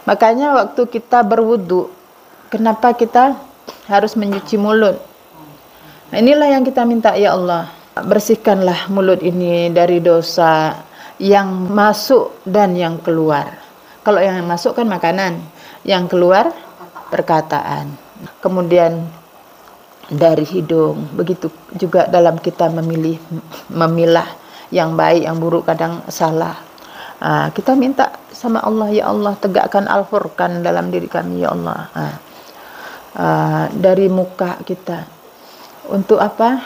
Makanya waktu kita berwudu, kenapa kita harus mencuci mulut? Nah, inilah yang kita minta, ya Allah, bersihkanlah mulut ini dari dosa yang masuk dan yang keluar. Kalau yang masuk kan makanan, yang keluar perkataan. Kemudian dari hidung, begitu juga dalam kita memilah yang baik, yang buruk, kadang salah. Kita minta sama Allah, ya Allah, tegakkan Al-Furqan dalam diri kami, ya Allah. Dari muka kita, untuk apa?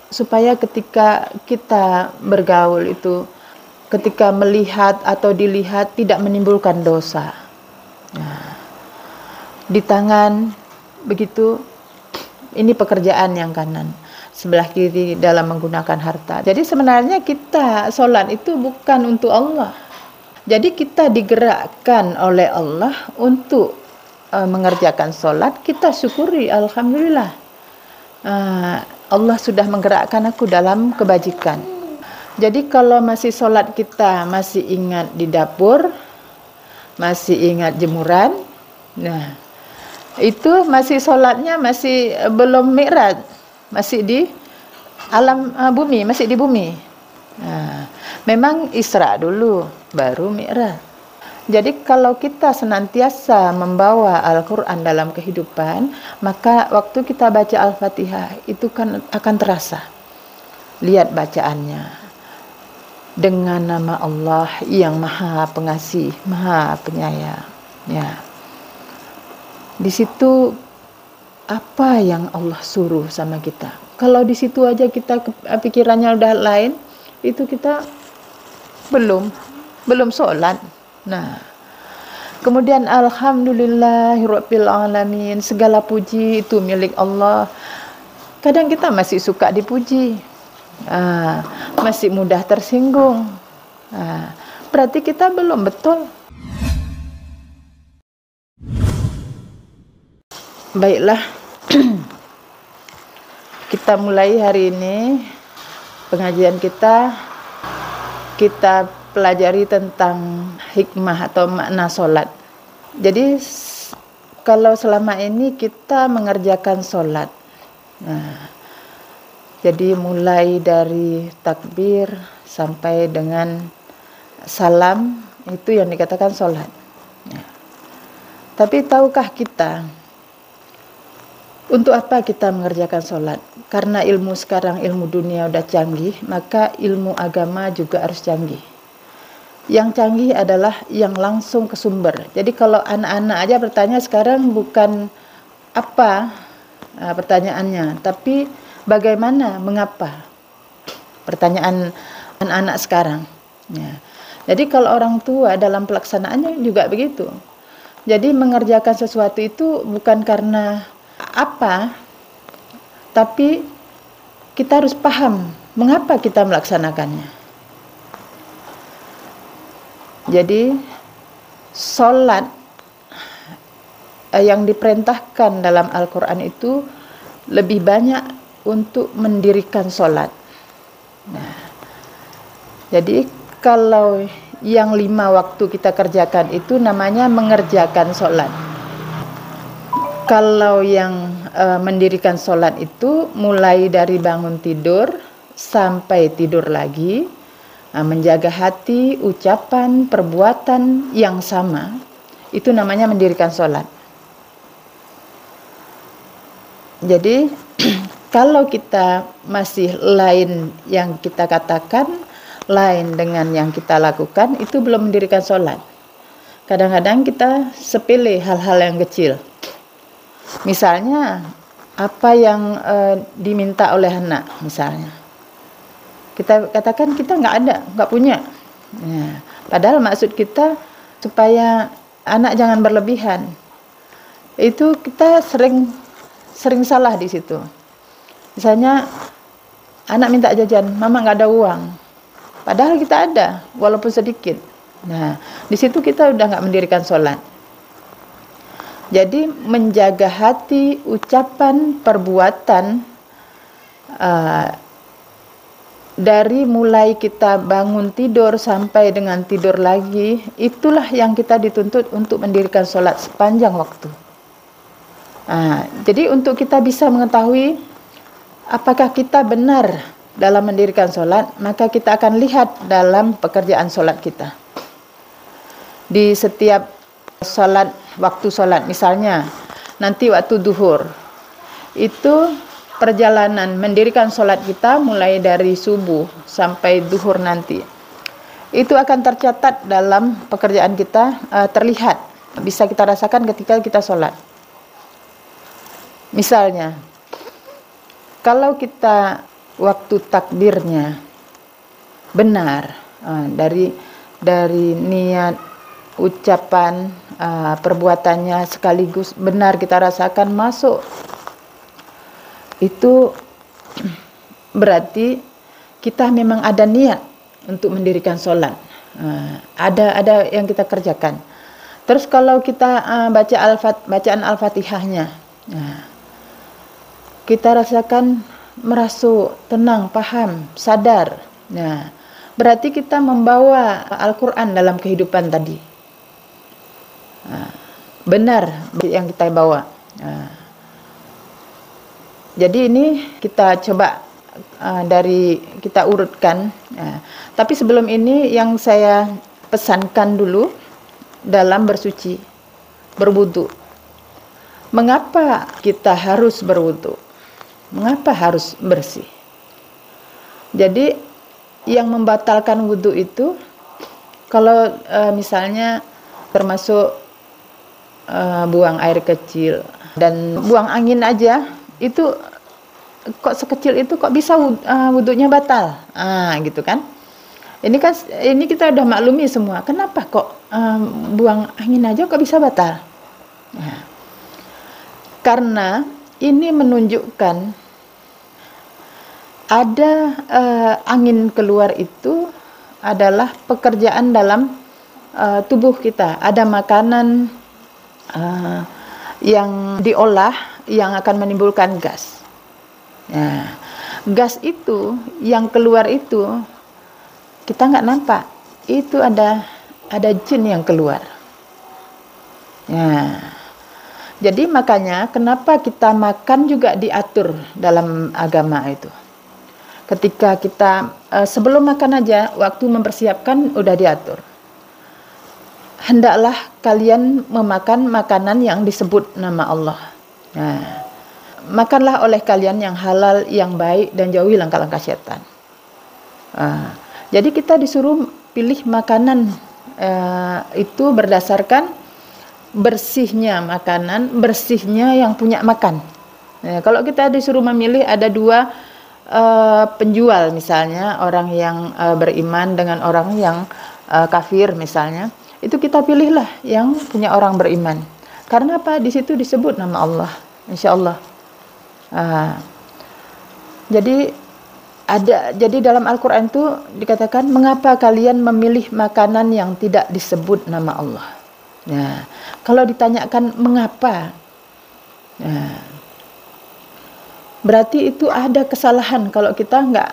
Supaya ketika kita bergaul itu, ketika melihat atau dilihat tidak menimbulkan dosa. Di tangan begitu, ini pekerjaan yang kanan, sebelah kiri dalam menggunakan harta. Jadi sebenarnya kita sholat itu bukan untuk Allah. Jadi kita digerakkan oleh Allah untuk mengerjakan sholat. Kita syukuri, alhamdulillah. Allah sudah menggerakkan aku dalam kebajikan. Jadi kalau masih sholat kita masih ingat di dapur, masih ingat jemuran, nah itu masih sholatnya masih belum mi'raj, masih di alam bumi, masih di bumi. Memang Isra dulu, baru mi'raj. Jadi kalau kita senantiasa membawa Al-Quran dalam kehidupan, maka waktu kita baca Al-Fatihah itu kan akan terasa. Lihat bacaannya, dengan nama Allah yang Maha Pengasih, Maha Penyayang. Ya. Di situ apa yang Allah suruh sama kita. Kalau di situ aja kita pikirannya udah lain, itu kita belum sholat. Nah, kemudian alhamdulillahirabbil alamin, segala puji itu milik Allah. Kadang kita masih suka dipuji, masih mudah tersinggung. Berarti kita belum betul. Baiklah, kita mulai hari ini pengajian kita pelajari tentang hikmah atau makna sholat. Jadi kalau selama ini kita mengerjakan sholat, jadi mulai dari takbir sampai dengan salam, itu yang dikatakan sholat. Tapi tahukah kita untuk apa kita mengerjakan sholat? Karena ilmu sekarang, ilmu dunia udah canggih, maka ilmu agama juga harus canggih. Yang canggih adalah yang langsung ke sumber. Jadi kalau anak-anak aja bertanya sekarang bukan apa pertanyaannya, tapi bagaimana, mengapa. Pertanyaan anak-anak sekarang. Ya. Jadi kalau orang tua dalam pelaksanaannya juga begitu. Jadi mengerjakan sesuatu itu bukan karena apa, tapi kita harus paham mengapa kita melaksanakannya. Jadi sholat yang diperintahkan dalam Al-Quran itu lebih banyak untuk mendirikan sholat. Nah, jadi kalau yang 5 waktu kita kerjakan itu namanya mengerjakan sholat. Kalau yang mendirikan sholat itu mulai dari bangun tidur sampai tidur lagi, menjaga hati, ucapan, perbuatan yang sama, itu namanya mendirikan sholat. Jadi kalau kita masih lain yang kita katakan, lain dengan yang kita lakukan, itu belum mendirikan sholat. Kadang-kadang kita sepele hal-hal yang kecil. Misalnya apa yang diminta oleh anak, misalnya kita katakan kita nggak punya. Nah, padahal maksud kita supaya anak jangan berlebihan. Itu kita sering salah di situ. Misalnya anak minta jajan, mama nggak ada uang, padahal kita ada walaupun sedikit. Nah, di situ kita udah nggak mendirikan sholat. Jadi menjaga hati, ucapan, perbuatan dari mulai kita bangun tidur sampai dengan tidur lagi, itulah yang kita dituntut untuk mendirikan sholat sepanjang waktu. Jadi untuk kita bisa mengetahui apakah kita benar dalam mendirikan sholat, maka kita akan lihat dalam pekerjaan sholat kita. Di setiap sholat, waktu sholat, misalnya nanti waktu duhur, itu perjalanan mendirikan sholat kita mulai dari subuh sampai duhur nanti, itu akan tercatat dalam pekerjaan kita, terlihat, bisa kita rasakan ketika kita sholat. Misalnya, kalau kita waktu takbirnya benar, dari niat, ucapan, perbuatannya sekaligus benar kita rasakan masuk, itu berarti kita memang ada niat untuk mendirikan sholat. Ada yang kita kerjakan. Terus kalau kita bacaan Al-Fatihahnya, kita rasakan merasuk, tenang, paham, sadar. Berarti kita membawa Al-Quran dalam kehidupan tadi. Benar yang kita bawa. Jadi ini kita coba dari kita urutkan. Tapi sebelum ini yang saya pesankan dulu dalam bersuci, berwudu. Mengapa kita harus berwudu? Mengapa harus bersih? Jadi yang membatalkan wudu itu, kalau misalnya termasuk buang air kecil dan buang angin aja, itu kok sekecil itu kok bisa wudunya batal, gitu kan? Ini kita udah maklumi semua. Kenapa kok buang angin aja kok bisa batal? Karena ini menunjukkan ada angin keluar itu adalah pekerjaan dalam tubuh kita. Ada makanan yang diolah yang akan menimbulkan gas. Gas itu yang keluar itu kita nggak nampak. Itu ada jin yang keluar. Jadi makanya kenapa kita makan juga diatur dalam agama itu. Ketika kita sebelum makan aja, waktu mempersiapkan udah diatur. Hendaklah kalian memakan makanan yang disebut nama Allah. Makanlah oleh kalian yang halal, yang baik, dan jauhi langkah-langkah setan. Jadi kita disuruh pilih makanan itu berdasarkan bersihnya makanan, bersihnya yang punya makan. Kalau kita disuruh memilih, ada dua penjual misalnya, orang yang beriman dengan orang yang kafir misalnya, itu kita pilihlah yang punya orang beriman. Karena apa? Di situ disebut nama Allah, insya Allah. Jadi dalam Al-Quran itu dikatakan, mengapa kalian memilih makanan yang tidak disebut nama Allah? Kalau ditanyakan mengapa, berarti itu ada kesalahan kalau kita nggak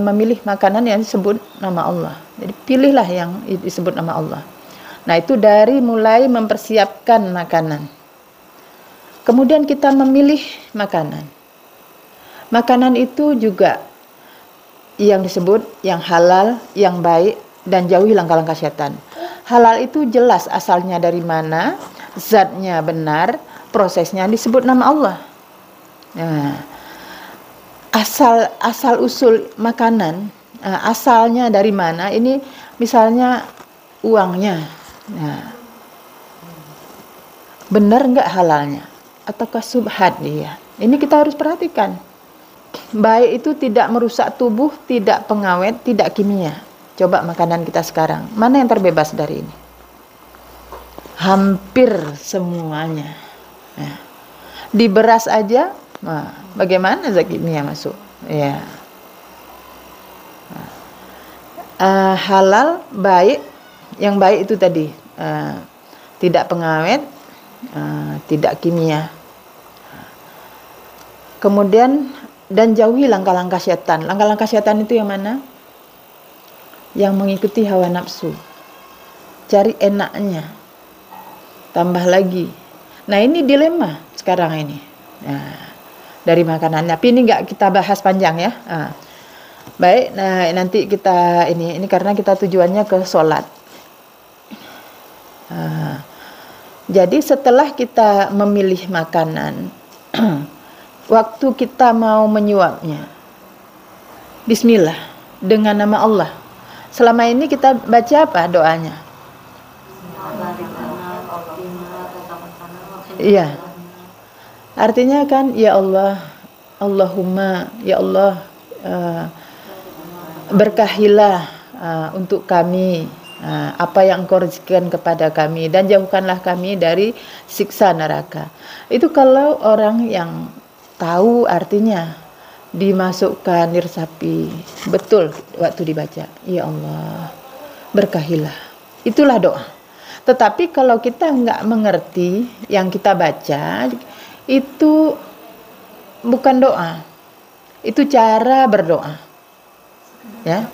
memilih makanan yang disebut nama Allah. Jadi pilihlah yang disebut nama Allah. Nah, itu dari mulai mempersiapkan makanan. Kemudian kita memilih makanan. Makanan itu juga yang disebut yang halal, yang baik, dan jauhi langkah-langkah setan. Halal itu jelas asalnya dari mana, zatnya benar, prosesnya disebut nama Allah. Asal usul makanan, asalnya dari mana? Ini misalnya uangnya, benar nggak halalnya, ataukah subhat dia? Ini kita harus perhatikan. Baik itu tidak merusak tubuh, tidak pengawet, tidak kimia. Coba makanan kita sekarang, mana yang terbebas dari ini? Hampir semuanya. Di beras aja, bagaimana zat kimia masuk? Halal, baik, yang baik itu tadi tidak pengawet, tidak kimia. Kemudian dan jauhi langkah-langkah setan. Langkah-langkah setan itu yang mana? yang mengikuti hawa nafsu, cari enaknya, tambah lagi. Nah ini dilema sekarang ini. Nah, dari makanan. Tapi ini nggak kita bahas panjang ya. Baik, nah nanti kita ini karena kita tujuannya ke sholat. Jadi setelah kita memilih makanan, waktu kita mau menyuapnya, Bismillah dengan nama Allah. Selama ini kita baca apa doanya? Iya. Artinya kan ya Allah, Allahumma ya Allah, berkahilah untuk kami apa yang Engkau rezekikan kepada kami, dan jauhkanlah kami dari siksa neraka. Itu kalau orang yang tahu artinya dimasukkan diresapi betul waktu dibaca ya Allah berkahilah, itulah doa. Tetapi kalau kita nggak mengerti yang kita baca, itu bukan doa, itu cara berdoa ya.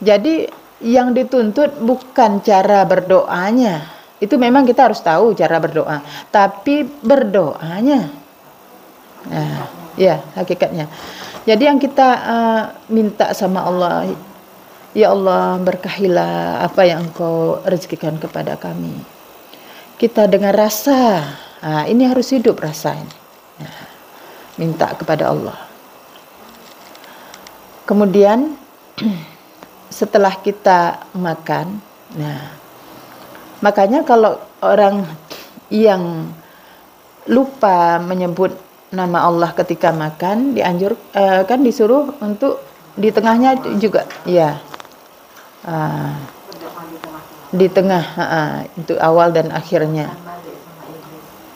Jadi yang dituntut bukan cara berdoanya, itu memang kita harus tahu cara berdoa, tapi berdoanya. Nah, ya hakikatnya. Jadi yang kita minta sama Allah, ya Allah berkahilah apa yang Engkau rezekikan kepada kami. Kita dengan rasa, ini harus hidup rasa ini. Nah, minta kepada Allah. Kemudian setelah kita makan, nah makanya kalau orang yang lupa menyebut nama Allah ketika makan, kan disuruh untuk di tengahnya juga, ya. Di tengah, itu awal dan akhirnya.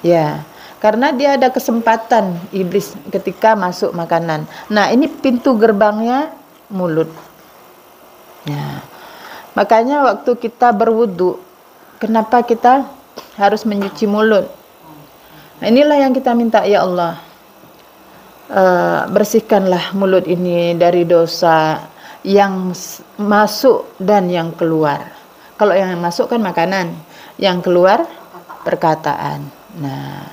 Ya, karena dia ada kesempatan iblis ketika masuk makanan. Nah, ini pintu gerbangnya mulut. Ya. Makanya waktu kita berwudu, kenapa kita harus mencuci mulut? Nah, inilah yang kita minta, ya Allah, bersihkanlah mulut ini dari dosa yang masuk dan yang keluar. Kalau yang masuk kan makanan, yang keluar perkataan. Nah,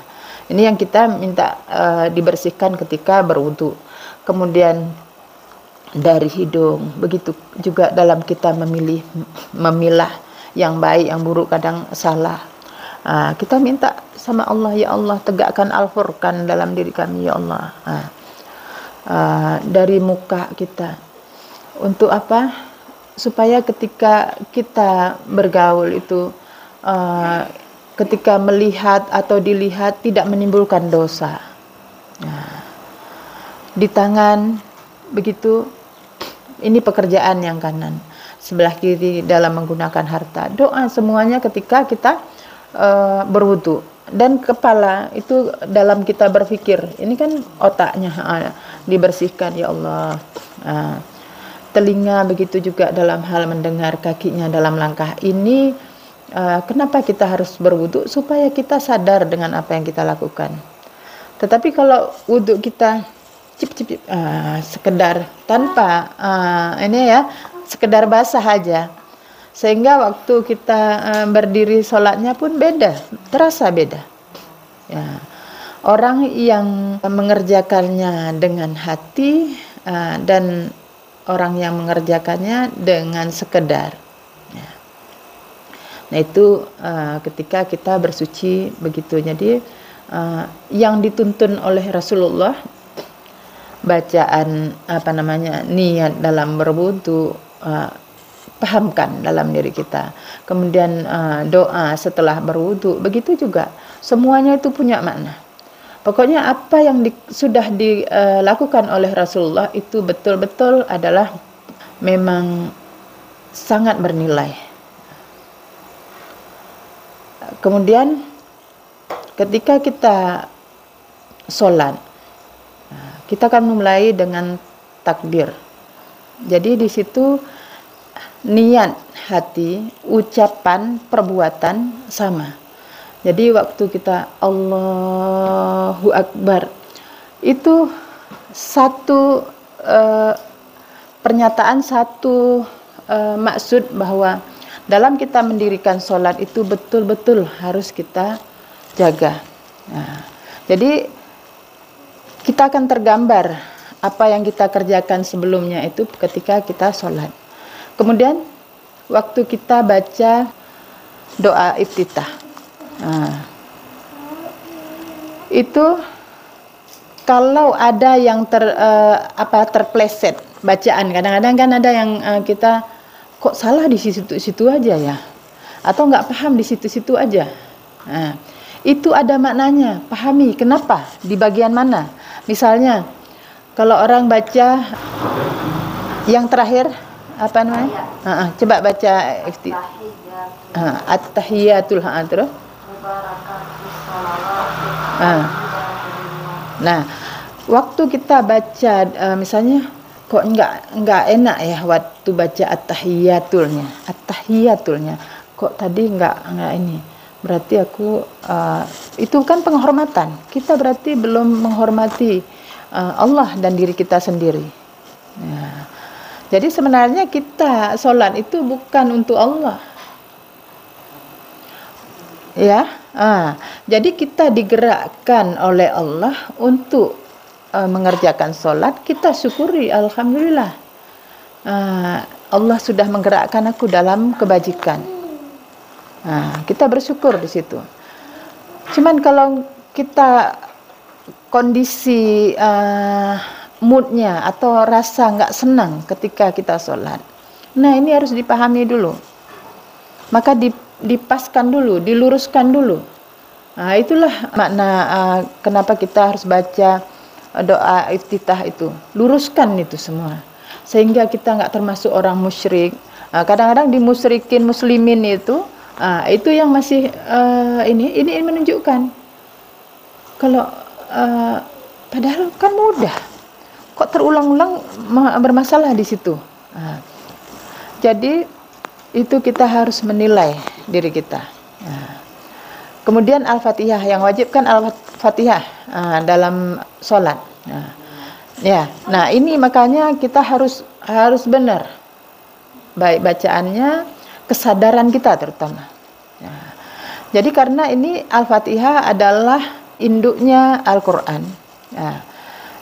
ini yang kita minta dibersihkan ketika berwudu. Kemudian dari hidung, begitu juga dalam kita memilah yang baik, yang buruk, kadang salah. Kita minta sama Allah, ya Allah tegakkan Al-Furqan dalam diri kami, ya Allah. Dari muka kita, untuk apa? Supaya ketika kita bergaul itu, ketika melihat atau dilihat tidak menimbulkan dosa. Di tangan begitu, ini pekerjaan yang kanan, sebelah kiri dalam menggunakan harta. Doa semuanya ketika kita berwudu. Dan kepala itu dalam kita berpikir, ini kan otaknya dibersihkan, ya Allah. Telinga begitu juga dalam hal mendengar, kakinya dalam langkah ini. Kenapa kita harus berwudu? Supaya kita sadar dengan apa yang kita lakukan. Tetapi kalau wudu kita sekedar tanpa sekedar basah aja, sehingga waktu kita berdiri sholatnya pun beda, terasa beda. Ya. Orang yang mengerjakannya dengan hati dan orang yang mengerjakannya dengan sekedar. Ya. Nah itu ketika kita bersuci begitu. Jadi yang dituntun oleh Rasulullah, bacaan niat dalam berwudu, pahamkan dalam diri kita. Kemudian doa setelah berwudu, begitu juga. Semuanya itu punya makna. Pokoknya apa yang sudah dilakukan oleh Rasulullah itu betul-betul adalah memang sangat bernilai. Kemudian ketika kita sholat, kita akan memulai dengan takbir. Jadi di situ niat hati, ucapan, perbuatan sama. Jadi waktu kita Allahu Akbar, itu satu pernyataan, satu maksud bahwa dalam kita mendirikan sholat itu betul-betul harus kita jaga. Nah, jadi kita akan tergambar apa yang kita kerjakan sebelumnya itu ketika kita sholat. Kemudian waktu kita baca doa iftitah, nah, itu kalau ada yang terpleset bacaan, kadang-kadang kan ada yang kita kok salah di situ-situ aja ya, atau nggak paham di situ-situ aja. Nah, itu ada maknanya, pahami kenapa, di bagian mana. Misalnya kalau orang baca yang terakhir apa namanya? Coba baca at-tahiyatul terus. Nah, waktu kita baca misalnya kok enggak enak ya waktu baca at-tahiyatulnya kok tadi enggak ini, berarti aku itu kan penghormatan, kita berarti belum menghormati Allah dan diri kita sendiri. Nah, jadi sebenarnya kita sholat itu bukan untuk Allah ya. Jadi kita digerakkan oleh Allah untuk mengerjakan sholat, kita syukuri, alhamdulillah. Allah sudah menggerakkan aku dalam kebajikan. Kita bersyukur di situ. Cuman kalau kita kondisi moodnya atau rasa nggak senang ketika kita sholat, nah ini harus dipahami dulu. Maka dipaskan dulu, diluruskan dulu. Itulah makna kenapa kita harus baca doa iftitah itu, luruskan itu semua sehingga kita nggak termasuk orang musyrik. Kadang-kadang dimusyrikin muslimin itu yang masih ini menunjukkan kalau padahal kan mudah, kok terulang-ulang bermasalah di situ. Jadi itu kita harus menilai diri kita. Kemudian Al-Fatihah, yang wajib kan Al-Fatihah dalam sholat. Nah ini makanya kita harus benar, baik bacaannya, kesadaran kita terutama. Jadi karena ini Al-Fatihah adalah induknya Al-Quran.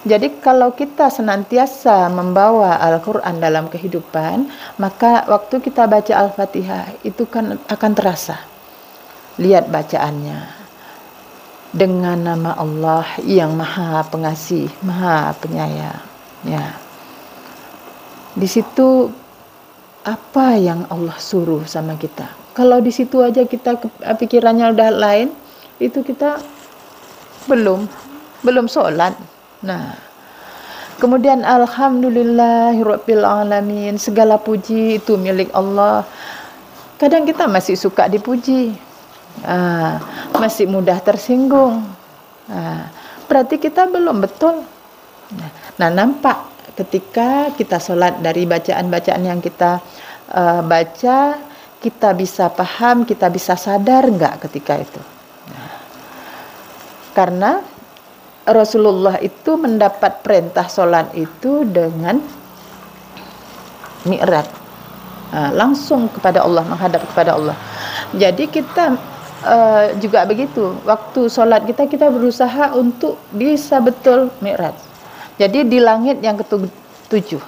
Jadi kalau kita senantiasa membawa Al-Quran dalam kehidupan, maka waktu kita baca Al-Fatihah itu kan akan terasa. Lihat bacaannya dengan nama Allah yang Maha Pengasih, Maha Penyayang. Di situ apa yang Allah suruh sama kita. Kalau di situ aja kita pikirannya udah lain, itu kita belum sholat. Nah, kemudian alhamdulillahirabbil alamin, segala puji itu milik Allah. Kadang kita masih suka dipuji, masih mudah tersinggung, berarti kita belum betul. Nah, nampak ketika kita sholat dari bacaan-bacaan yang kita baca, kita bisa paham, kita bisa sadar enggak ketika itu. Karena Rasulullah itu mendapat perintah sholat itu dengan mi'raj, langsung kepada Allah, menghadap kepada Allah. Jadi kita juga begitu, waktu sholat kita berusaha untuk bisa betul mi'raj. Jadi di langit yang ketujuh.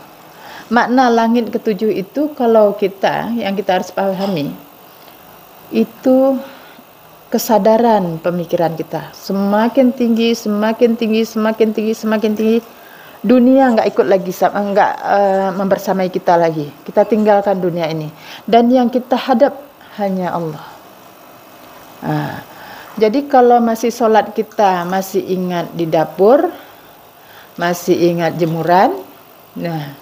Makna langit ketujuh itu kalau yang kita harus pahami itu kesadaran pemikiran kita semakin tinggi, dunia nggak ikut lagi, nggak membersamai kita lagi. Kita tinggalkan dunia ini dan yang kita hadap hanya Allah. Jadi kalau masih sholat kita masih ingat di dapur, masih ingat jemuran, nah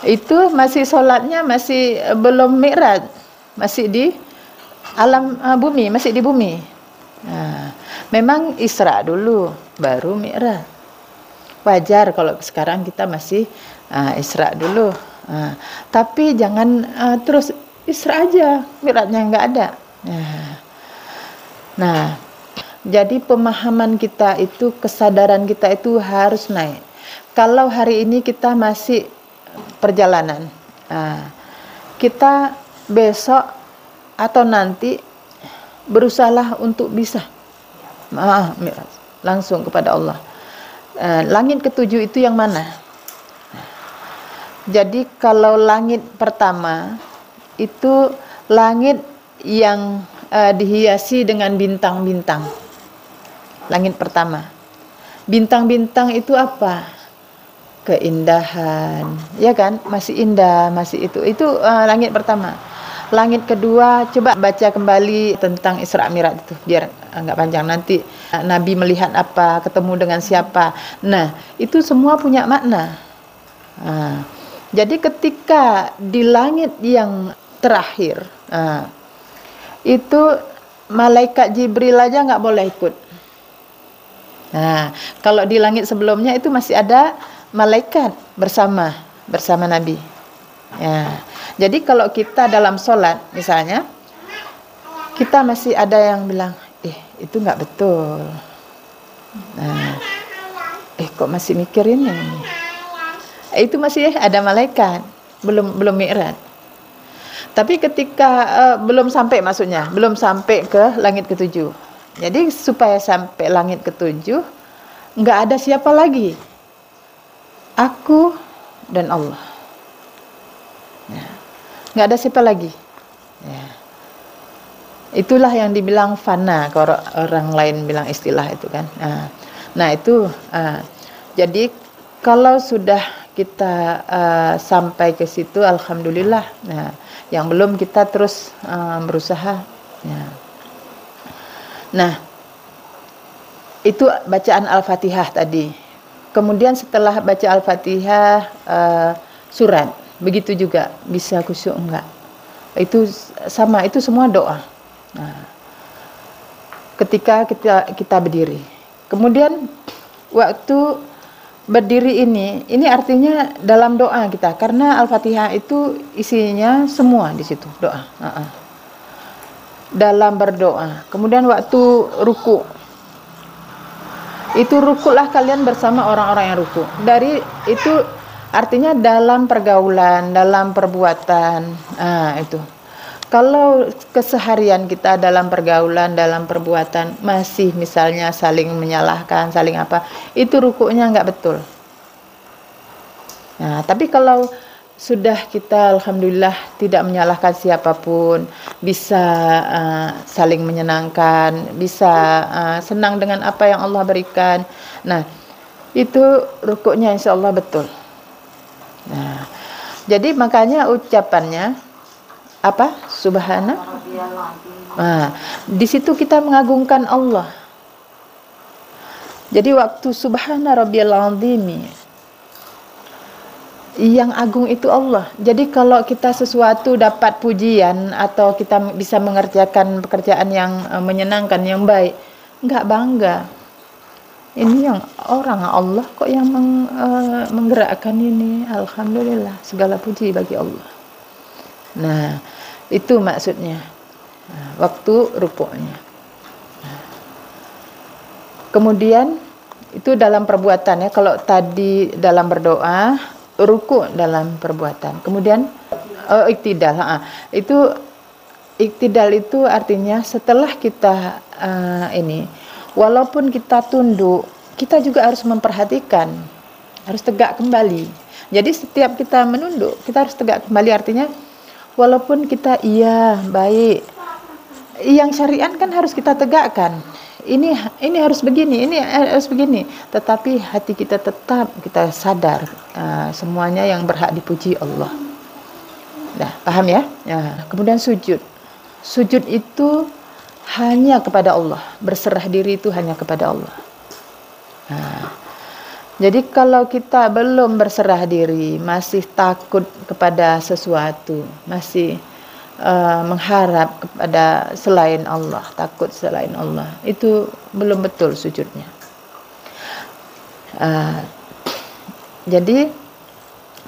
itu masih sholatnya masih belum mi'raj, masih di alam bumi, masih di bumi. Memang Isra dulu baru mi'raj. Wajar kalau sekarang kita masih Isra dulu, tapi jangan terus Isra aja, mi'rajnya nggak ada. Nah, jadi pemahaman kita itu, kesadaran kita itu harus naik. Kalau hari ini kita masih perjalanan, kita besok atau nanti berusahalah untuk bisa langsung kepada Allah. Langit ketujuh itu yang mana? Jadi kalau langit pertama itu langit yang dihiasi dengan bintang-bintang. Langit pertama. Bintang-bintang itu apa? Keindahan, ya kan? Masih indah, masih itu. Itu langit pertama. Langit kedua, coba baca kembali tentang Isra Mi'raj itu, biar nggak panjang nanti. Nabi melihat apa, ketemu dengan siapa. Nah, itu semua punya makna. Jadi ketika di langit yang terakhir, itu malaikat Jibril aja nggak boleh ikut. Nah, kalau di langit sebelumnya itu masih ada malaikat bersama Nabi. Ya. Jadi kalau kita dalam sholat misalnya, kita masih ada yang bilang, itu nggak betul. Nah, kok masih mikirin ini? Itu masih ada malaikat, belum mi'raj. Tapi ketika belum sampai, maksudnya belum sampai ke langit ketujuh. Jadi supaya sampai langit ketujuh, nggak ada siapa lagi, aku dan Allah. Ya. Nggak ada siapa lagi. Ya. Itulah yang dibilang fana, kalau orang lain bilang istilah itu kan. Nah itu, jadi kalau sudah kita sampai ke situ, alhamdulillah. Nah, yang belum kita terus berusaha. Ya. Nah, itu bacaan Al-Fatihah tadi. Kemudian setelah baca Al-Fatihah, surat, begitu juga bisa khusyuk enggak? Itu sama, itu semua doa. Nah, ketika kita berdiri, kemudian waktu berdiri ini artinya dalam doa kita, karena Al-Fatihah itu isinya semua di situ doa. Dalam berdoa, kemudian waktu ruku, itu rukulah kalian bersama orang-orang yang ruku. Dari itu artinya dalam pergaulan, dalam perbuatan. Itu. Kalau keseharian kita dalam pergaulan, dalam perbuatan masih misalnya saling menyalahkan, saling apa, itu rukuknya nggak betul. Nah, tapi kalau sudah kita alhamdulillah tidak menyalahkan siapapun, bisa saling menyenangkan, bisa senang dengan apa yang Allah berikan. Nah, itu rukuknya insya Allah betul. Nah, jadi makanya ucapannya apa? Subhana. Nah, di situ kita mengagungkan Allah. Jadi waktu Subhana Rabbiyal Azim, yang agung itu Allah. Jadi kalau kita sesuatu dapat pujian atau kita bisa mengerjakan pekerjaan yang menyenangkan, yang baik, enggak bangga. Ini yang orang Allah kok yang menggerakkan ini. Alhamdulillah, segala puji bagi Allah. Nah, itu maksudnya. Nah, waktu rukuknya. Nah. Kemudian itu dalam perbuatan ya. Kalau tadi dalam berdoa, ruku dalam perbuatan. Kemudian iktidal. Itu iktidal itu artinya setelah kita ini, walaupun kita tunduk, kita juga harus memperhatikan, harus tegak kembali. Jadi setiap kita menunduk, kita harus tegak kembali, artinya walaupun kita iya baik, yang syariat kan harus kita tegakkan. Ini harus begini, ini harus begini. Tetapi hati kita tetap kita sadar semuanya yang berhak dipuji Allah. Nah, paham ya? Ya. Kemudian sujud. Sujud itu hanya kepada Allah. Berserah diri itu hanya kepada Allah. Nah, jadi kalau kita belum berserah diri, masih takut kepada sesuatu, masih mengharap kepada selain Allah, takut selain Allah, itu belum betul sujudnya. Jadi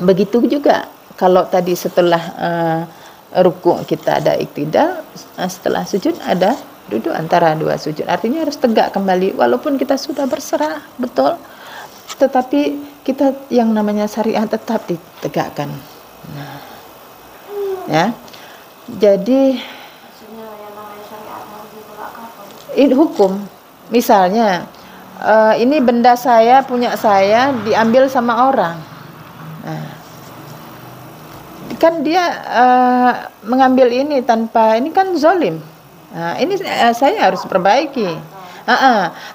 begitu juga kalau tadi setelah ruku kita ada iktidal, setelah sujud ada duduk antara dua sujud, artinya harus tegak kembali walaupun kita sudah berserah betul, tetapi kita yang namanya syariat tetap ditegakkan. Nah, Ya. Jadi ini hukum. Misalnya ini benda saya, punya saya, diambil sama orang. Nah, kan dia mengambil ini tanpa, ini kan zalim. Nah, ini saya harus perbaiki.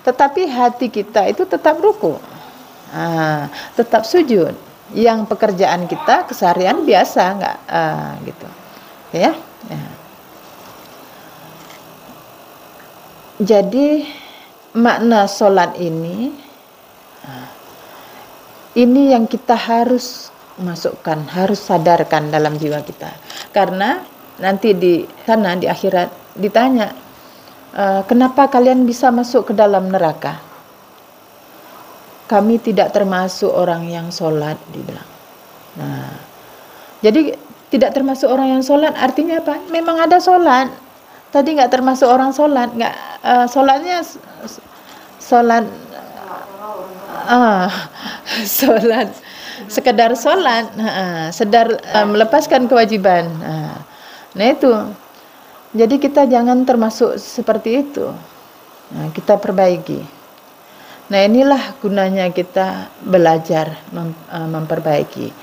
Tetapi hati kita itu tetap ruku, tetap sujud. Yang pekerjaan kita keseharian biasa, nggak gitu, ya. Jadi makna sholat ini yang kita harus masukkan, harus sadarkan dalam jiwa kita. Karena nanti di sana di akhirat ditanya, kenapa kalian bisa masuk ke dalam neraka? Kami tidak termasuk orang yang sholat, dibilang. Nah, jadi tidak termasuk orang yang sholat artinya apa? Memang ada sholat. Tadi nggak termasuk orang sholat, nggak sholatnya sholat sholat sekedar sholat, sedar melepaskan kewajiban. Nah itu, jadi kita jangan termasuk seperti itu. Nah, kita perbaiki. Nah inilah gunanya kita belajar memperbaiki.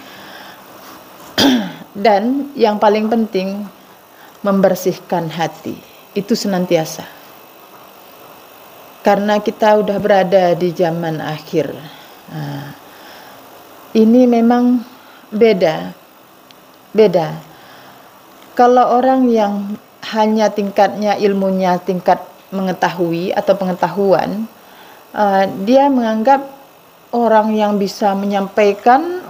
Dan yang paling penting, membersihkan hati itu senantiasa. Karena kita udah berada di zaman akhir. Ini memang beda. Kalau orang yang hanya tingkatnya ilmunya tingkat mengetahui atau pengetahuan, dia menganggap orang yang bisa menyampaikan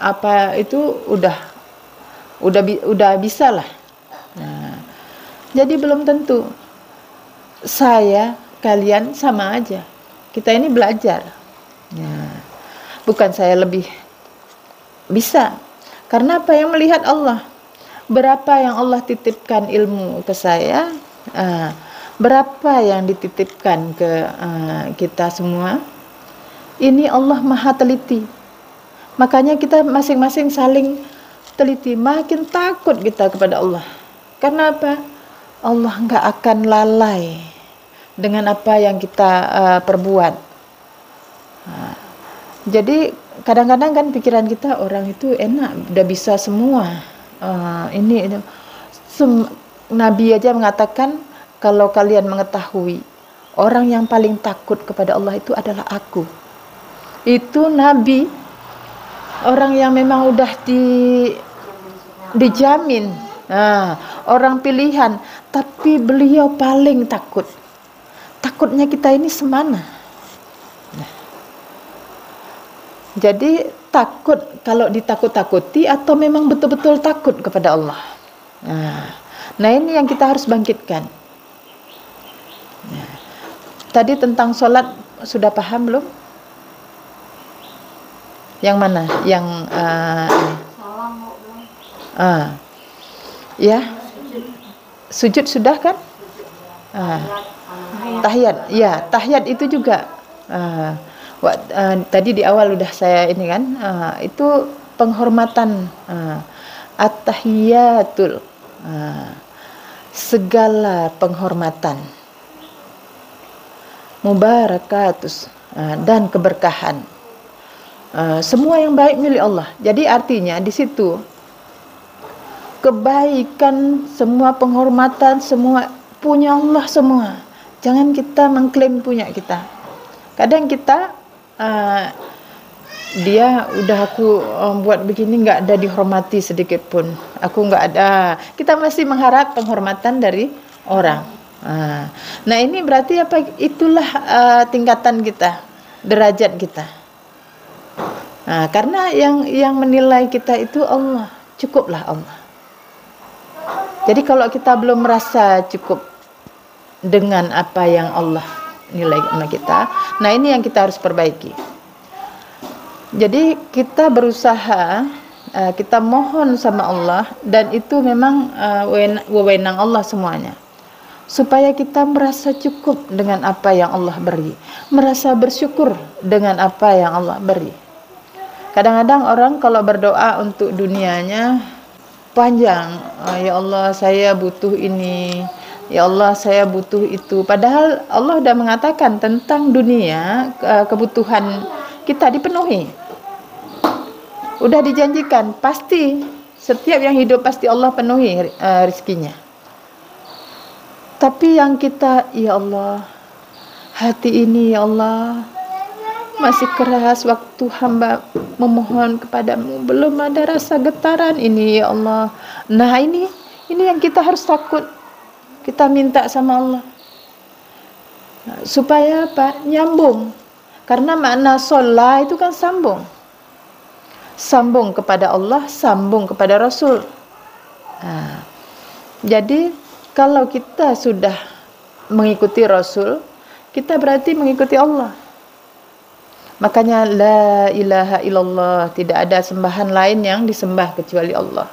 apa itu udah bisa lah. Nah, jadi belum tentu. Saya, kalian sama aja. Kita ini belajar. Nah, bukan saya lebih bisa. Karena apa yang melihat Allah? Berapa yang Allah titipkan ilmu ke saya? Berapa yang dititipkan ke kita semua? Ini Allah Maha teliti. Makanya kita masing-masing saling teliti. Makin takut kita kepada Allah. Karena apa? Allah nggak akan lalai dengan apa yang kita perbuat. Jadi kadang-kadang kan pikiran kita, orang itu enak, udah bisa semua. Nabi aja mengatakan, kalau kalian mengetahui orang yang paling takut kepada Allah itu adalah aku. Itu Nabi, orang yang memang udah dijamin. Orang pilihan, tapi beliau paling takut. Takutnya kita ini semana. Jadi takut, kalau ditakut-takuti atau memang betul-betul takut kepada Allah. Nah ini yang kita harus bangkitkan. Tadi tentang sholat sudah paham belum? Yang mana? Yang ya, sujud sudah kan? Tahiyat, ya, tahiyat itu juga. Tadi di awal udah saya ini kan, itu penghormatan, at-tahiyatul, segala penghormatan, mubarakatus, dan keberkahan, semua yang baik milik Allah. Jadi artinya di situ kebaikan, semua penghormatan, semua punya Allah semua. Jangan kita mengklaim punya kita. Kadang kita dia udah aku buat begini nggak ada dihormati sedikit pun. Aku nggak ada. Kita masih mengharap penghormatan dari orang. Nah ini berarti apa? Itulah tingkatan kita, derajat kita. Karena yang menilai kita itu Allah, cukuplah Allah. Jadi kalau kita belum merasa cukup dengan apa yang Allah nilai sama kita, nah ini yang kita harus perbaiki. Jadi kita berusaha, kita mohon sama Allah, dan itu memang wewenang Allah semuanya. Supaya kita merasa cukup dengan apa yang Allah beri, merasa bersyukur dengan apa yang Allah beri. Kadang-kadang orang kalau berdoa untuk dunianya, panjang. Ya Allah, saya butuh ini. Ya Allah, saya butuh itu. Padahal Allah sudah mengatakan tentang dunia, kebutuhan kita dipenuhi. Udah dijanjikan, pasti setiap yang hidup pasti Allah penuhi rezekinya. Tapi yang kita, ya Allah, hati ini ya Allah masih keras waktu hamba memohon kepadamu, belum ada rasa getaran ini ya Allah. Nah ini yang kita harus takut, kita minta sama Allah supaya apa? Nyambung. Karena makna sholat itu kan sambung, sambung kepada Allah, sambung kepada Rasul. Nah, jadi kalau kita sudah mengikuti Rasul, kita berarti mengikuti Allah. Makanya la ilaha illallah, tidak ada sembahan lain yang disembah kecuali Allah.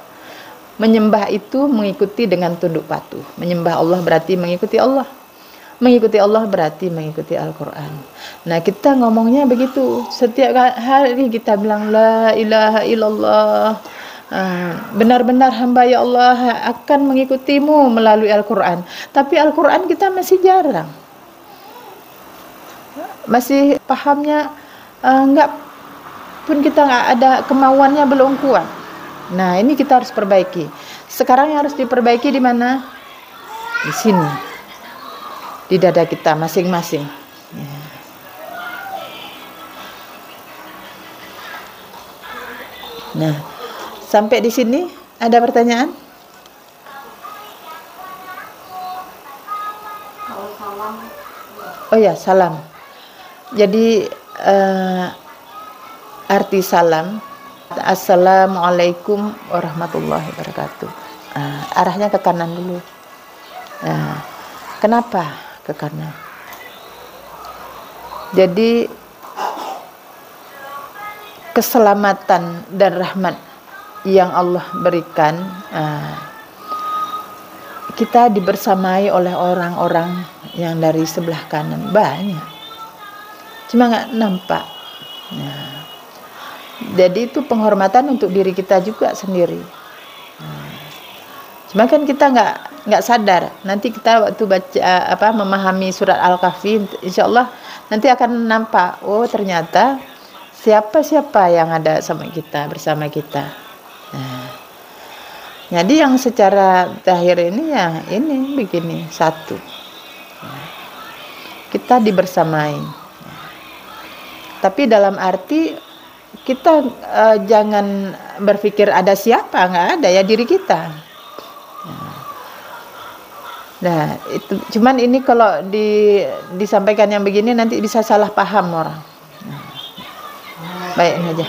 Menyembah itu mengikuti dengan tunduk patuh. Menyembah Allah berarti mengikuti Allah. Mengikuti Allah berarti mengikuti Al-Quran. Nah kita ngomongnya begitu. Setiap hari kita bilang la ilaha illallah. Benar-benar hamba ya Allah akan mengikutimu melalui Al-Quran. Tapi Al-Quran kita masih jarang. Masih pahamnya enggak, pun kita nggak ada kemauannya, belum kuat. Nah ini kita harus perbaiki. Sekarang yang harus diperbaiki di mana? Di sini, di dada kita masing-masing. Nah sampai di sini ada pertanyaan? Oh ya, salam. Jadi arti salam, assalamualaikum warahmatullahi wabarakatuh. Arahnya ke kanan dulu. Kenapa ke kanan? Jadi keselamatan dan rahmat yang Allah berikan, kita dibersamai oleh orang-orang yang dari sebelah kanan banyak, cuma nggak nampak. Jadi itu penghormatan untuk diri kita juga sendiri. Cuma kan kita nggak sadar. Nanti kita waktu baca memahami surat Al-Kahfi, insya Allah nanti akan nampak. Oh ternyata siapa yang ada sama kita, bersama kita. Jadi yang secara zahir ini ya ini begini satu. Kita dibersamai. Tapi dalam arti kita jangan berpikir ada siapa, nggak ada, ya diri kita. Nah itu cuman ini kalau disampaikan yang begini nanti bisa salah paham orang. Baik ini aja.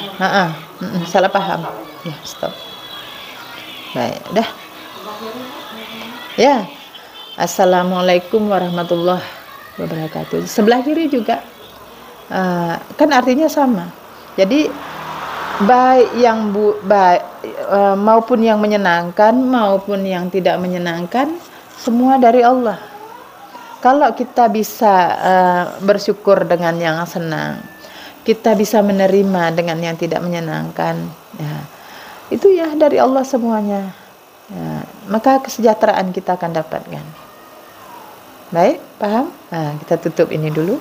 Salah paham. Ya stop. Baik, udah. Ya. Assalamualaikum warahmatullahi wabarakatuh. Sebelah kiri juga kan artinya sama. Jadi baik yang maupun yang menyenangkan maupun yang tidak menyenangkan, semua dari Allah. Kalau kita bisa bersyukur dengan yang senang, kita bisa menerima dengan yang tidak menyenangkan, ya, itu ya dari Allah semuanya. Ya, maka kesejahteraan kita akan dapatkan. Baik, paham? Nah, kita tutup ini dulu.